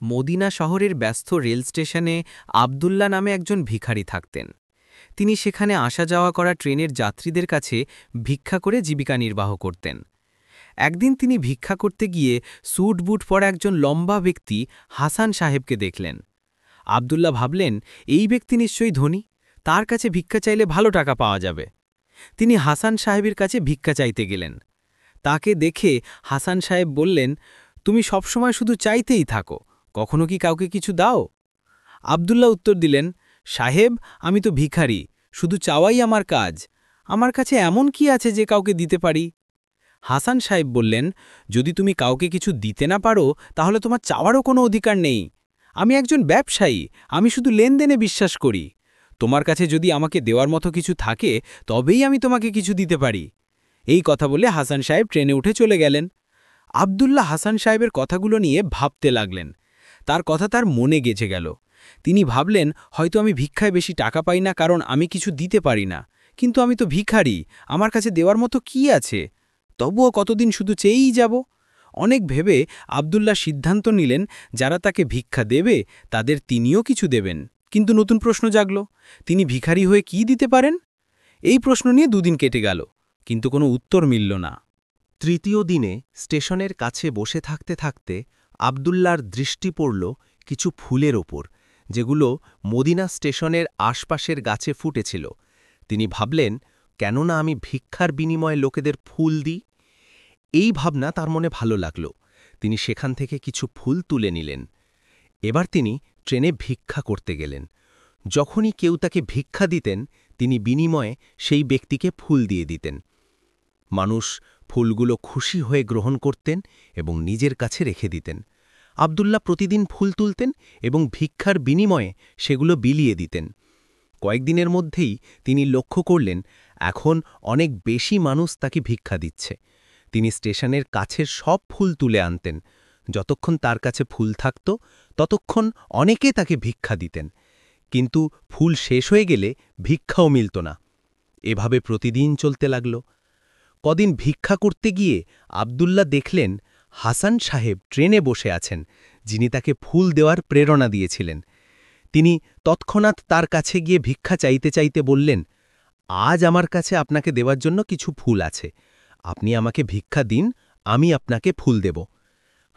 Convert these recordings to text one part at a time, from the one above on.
Medina শহরের ব্যস্ত rail স্টেশনে আবদুল্লাহ নামে একজন ভিখারি থাকতেন। তিনি সেখানে আসা যাওয়া করা ট্রেনের যাত্রীদের কাছে ভিক্ষা করে জীবিকা নির্বাহ করতেন। একদিন তিনি ভিক্ষা করতে গিয়ে স্যুট বুট পরা একজন লম্বা ব্যক্তি হাসান সাহেবকে দেখলেন। আবদুল্লাহ ভাবলেন, এই ব্যক্তি নিশ্চয়ই ধনী, তার কাছে ভিক্ষা চাইলে ভালো টাকা পাওয়া যাবে। তিনি হাসান সাহেবের কাছে ভিক্ষা চাইতে গেলেন। তাকে দেখে হাসান সাহেব বললেন, তুমি সবসময় শুধু চাইতেই থাকো, কখনো কি কাউকে কিছু দাও? আবদুল্লাহ উত্তর দিলেন, সাহেব, আমি তো ভিখারি, শুধু চাওয়াই আমার কাজ। আমার কাছে এমন কি আছে যে কাউকে দিতে পারি? হাসান সাহেব বললেন, যদি তুমি কাউকে কিছু দিতে না পারো তাহলে তোমার চাওয়ারও কোনো অধিকার নেই। আমি একজন ব্যবসায়ী, আমি শুধু লেনদেনে বিশ্বাস করি। তোমার কাছে যদি আমাকে দেওয়ার মতো কিছু থাকে তবেই আমি তোমাকে কিছু দিতে পারি। এই কথা বলে হাসান সাহেব ট্রেনে উঠে চলে গেলেন। আবদুল্লাহ হাসান সাহেবের কথাগুলো নিয়ে ভাবতে লাগলেন। তার কথা তার মনে গেঁথে গেল। তিনি ভাবলেন, হয়তো আমি ভিক্ষায় বেশি টাকা পাই না কারণ আমি কিছু দিতে পারি না, কিন্তু আমি তো ভিখারি, আমার কাছে দেওয়ার মতো কি আছে? তবুও কতদিন শুধু চেয়েই যাব? অনেক ভেবে আবদুল্লাহ সিদ্ধান্ত নিলেন, যারা তাকে ভিক্ষা দেবে তাদের তিনিও কিছু দেবেন। কিন্তু নতুন প্রশ্ন জাগল, তিনি ভিখারি হয়ে কি দিতে পারেন? এই প্রশ্ন নিয়ে দুদিন কেটে গেল, কিন্তু কোনো উত্তর মিলল না। তৃতীয় দিনে স্টেশনের কাছে বসে থাকতে থাকতে আবদুল্লার দৃষ্টি পড়ল কিছু ফুলের ওপর, যেগুলো মদিনা স্টেশনের আশপাশের গাছে ফুটেছিল। তিনি ভাবলেন, কেননা আমি ভিক্ষার বিনিময়ে লোকেদের ফুল দিই? এই ভাবনা তার মনে ভালো লাগল। তিনি সেখান থেকে কিছু ফুল তুলে নিলেন। এবার তিনি ট্রেনে ভিক্ষা করতে গেলেন। যখনই কেউ তাকে ভিক্ষা দিতেন তিনি বিনিময়ে সেই ব্যক্তিকে ফুল দিয়ে দিতেন। মানুষ ফুলগুলো খুশি হয়ে গ্রহণ করতেন এবং নিজের কাছে রেখে দিতেন। আবদুল্লাহ প্রতিদিন ফুল তুলতেন এবং ভিক্ষার বিনিময়ে সেগুলো বিলিয়ে দিতেন। কয়েকদিনের মধ্যেই তিনি লক্ষ্য করলেন, এখন অনেক বেশি মানুষ তাকে ভিক্ষা দিচ্ছে। তিনি স্টেশনের কাছের সব ফুল তুলে আনতেন। যতক্ষণ তার কাছে ফুল থাকত ততক্ষণ অনেকে তাকে ভিক্ষা দিতেন, কিন্তু ফুল শেষ হয়ে গেলে ভিক্ষাও মিলত না। এভাবে প্রতিদিন চলতে লাগল। কদিন ভিক্ষা করতে গিয়ে আবদুল্লাহ দেখলেন হাসান সাহেব ট্রেনে বসে আছেন, যিনি তাকে ফুল দেওয়ার প্রেরণা দিয়েছিলেন। তিনি তৎক্ষণাৎ তার কাছে গিয়ে ভিক্ষা চাইতে চাইতে বললেন, আজ আমার কাছে আপনাকে দেওয়ার জন্য কিছু ফুল আছে, আপনি আমাকে ভিক্ষা দিন, আমি আপনাকে ফুল দেব।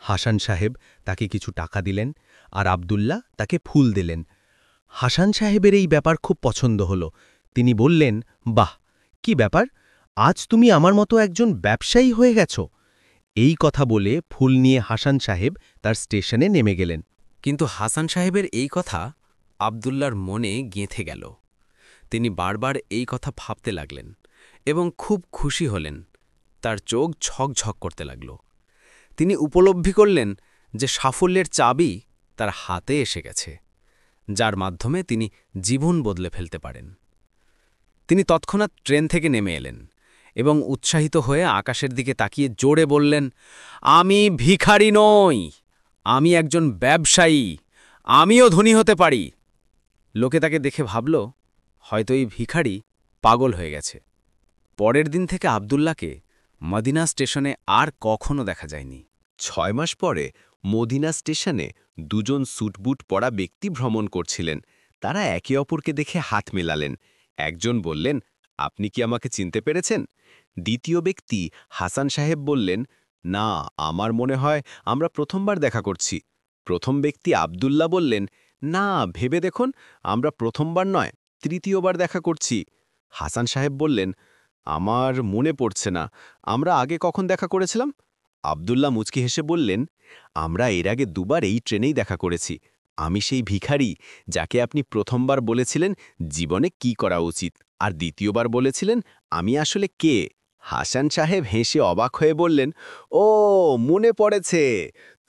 হাসান সাহেব তাকে কিছু টাকা দিলেন আর আবদুল্লাহ তাকে ফুল দিলেন। হাসান সাহেবের এই ব্যাপার খুব পছন্দ হল। তিনি বললেন, বাহ, কি ব্যাপার, আজ তুমি আমার মতো একজন ব্যবসায়ী হয়ে গেছ। এই কথা বলে ফুল নিয়ে হাসান সাহেব তার স্টেশনে নেমে গেলেন। কিন্তু হাসান সাহেবের এই কথা আবদুল্লার মনে গেঁথে গেল। তিনি বারবার এই কথা ভাবতে লাগলেন এবং খুব খুশি হলেন। তার চোখ ঝকঝক করতে লাগল। তিনি উপলব্ধি করলেন যে সাফল্যের চাবি তার হাতে এসে গেছে, যার মাধ্যমে তিনি জীবন বদলে ফেলতে পারেন। তিনি তৎক্ষণাৎ ট্রেন থেকে নেমে এলেন এবং উৎসাহিত হয়ে আকাশের দিকে তাকিয়ে জোরে বললেন, আমি ভিখারি নই, আমি একজন ব্যবসায়ী, আমিও ধনী হতে পারি। লোকে তাকে দেখে ভাবল, হয়তো এই ভিখারি পাগল হয়ে গেছে। পরের দিন থেকে আবদুল্লাহকে মদিনা স্টেশনে আর কখনো দেখা যায়নি। 6 মাস পরে মদিনা স্টেশনে দুজন স্যুটবুট পরা ব্যক্তি ভ্রমণ করছিলেন। তারা একে অপরকে দেখে হাত মেলালেন। একজন বললেন, আপনি কি আমাকে চিনতে পেরেছেন? দ্বিতীয় ব্যক্তি হাসান সাহেব বললেন, না, আমার মনে হয় আমরা প্রথমবার দেখা করছি। প্রথম ব্যক্তি আবদুল্লাহ বললেন, না, ভেবে দেখুন, আমরা প্রথমবার নয়, তৃতীয়বার দেখা করছি। হাসান সাহেব বললেন, আমার মনে পড়ছে না, আমরা আগে কখন দেখা করেছিলাম? আবদুল্লাহ মুচকি হেসে বললেন, আমরা এর আগে দুবার এই ট্রেনেই দেখা করেছি। আমি সেই ভিখারি যাকে আপনি প্রথমবার বলেছিলেন জীবনে কি করা উচিত, আর দ্বিতীয়বার বলেছিলেন আমি আসলে কে। হাসান সাহেব হেসে অবাক হয়ে বললেন, ও, মনে পড়েছে,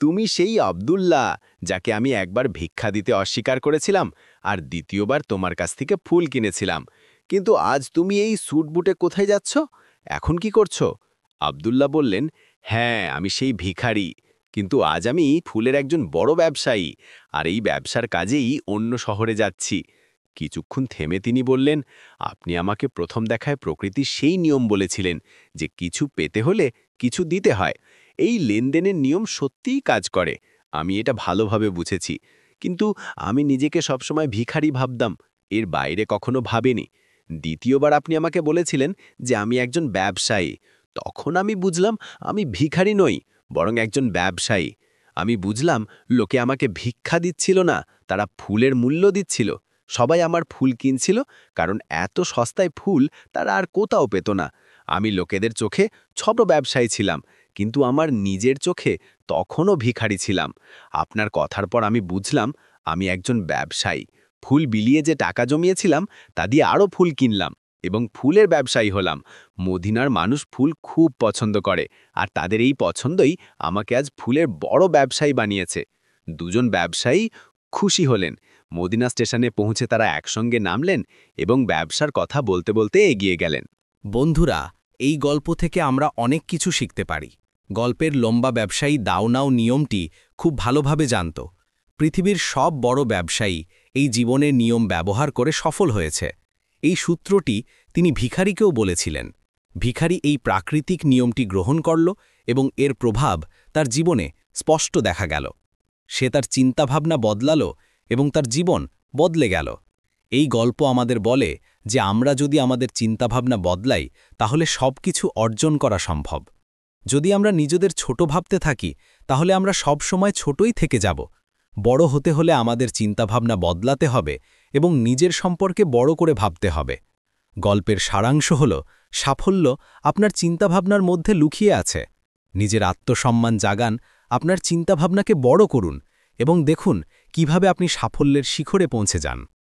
তুমি সেই আবদুল্লাহ যাকে আমি একবার ভিক্ষা দিতে অস্বীকার করেছিলাম আর দ্বিতীয়বার তোমার কাছ থেকে ফুল কিনেছিলাম। কিন্তু আজ তুমি এই স্যুট বুটে কোথায় যাচ্ছ? এখন কি করছো? আবদুল্লাহ বললেন, হ্যাঁ, আমি সেই ভিখারি, কিন্তু আজ আমি ফুলের একজন বড় ব্যবসায়ী, আর এই ব্যবসার কাজেই অন্য শহরে যাচ্ছি। কিছুক্ষণ থেমে তিনি বললেন, আপনি আমাকে প্রথম দেখায় প্রকৃতির সেই নিয়ম বলেছিলেন যে কিছু পেতে হলে কিছু দিতে হয়। এই লেনদেনের নিয়ম সত্যিই কাজ করে। আমি এটা ভালোভাবে বুঝেছি, কিন্তু আমি নিজেকে সবসময় ভিখারি ভাবতাম, এর বাইরে কখনো ভাবিনি। দ্বিতীয়বার আপনি আমাকে বলেছিলেন যে আমি একজন ব্যবসায়ী। তখন আমি বুঝলাম আমি ভিখারি নই, বরং একজন ব্যবসায়ী। আমি বুঝলাম লোকে আমাকে ভিক্ষা দিচ্ছিল না, তারা ফুলের মূল্য দিচ্ছিল। সবাই আমার ফুল কিনছিল, কারণ এত সস্তায় ফুল তারা আর কোথাও পেত না। আমি লোকেদের চোখে ছোট ব্যবসায়ী ছিলাম, কিন্তু আমার নিজের চোখে তখনও ভিখারি ছিলাম। আপনার কথার পর আমি বুঝলাম আমি একজন ব্যবসায়ী। ফুল বিলিয়ে যে টাকা জমিয়েছিলাম তা দিয়ে আরও ফুল কিনলাম এবং ফুলের ব্যবসায়ী হলাম। মদিনার মানুষ ফুল খুব পছন্দ করে, আর তাদের এই পছন্দই আমাকে আজ ফুলের বড় ব্যবসায়ী বানিয়েছে। দুজন ব্যবসায়ী খুশি হলেন। মদিনা স্টেশনে পৌঁছে তারা একসঙ্গে নামলেন এবং ব্যবসার কথা বলতে বলতে এগিয়ে গেলেন। বন্ধুরা, এই গল্প থেকে আমরা অনেক কিছু শিখতে পারি। গল্পের লম্বা ব্যবসায়ী দাও নাও নিয়মটি খুব ভালোভাবে জানত। পৃথিবীর সব বড় ব্যবসায়ী এই জীবনের নিয়ম ব্যবহার করে সফল হয়েছে। এই সূত্রটি তিনি ভিখারিকেও বলেছিলেন। ভিখারি এই প্রাকৃতিক নিয়মটি গ্রহণ করল এবং এর প্রভাব তার জীবনে স্পষ্ট দেখা গেল। সে তার চিন্তাভাবনা বদলাল এবং তার জীবন বদলে গেল। এই গল্প আমাদের বলে যে আমরা যদি আমাদের চিন্তাভাবনা বদলাই তাহলে সবকিছু অর্জন করা সম্ভব। যদি আমরা নিজেদের ছোট ভাবতে থাকি তাহলে আমরা সব সময় ছোটই থেকে যাব। বড় হতে হলে আমাদের চিন্তাভাবনা বদলাতে হবে এবং নিজের সম্পর্কে বড় করে ভাবতে হবে। গল্পের সারাংশ হল, সাফল্য আপনার চিন্তাভাবনার মধ্যে লুকিয়ে আছে। নিজের আত্মসম্মান জাগান, আপনার চিন্তাভাবনাকে বড় করুন এবং দেখুন কিভাবে আপনি সাফল্যের শিখরে পৌঁছে যান।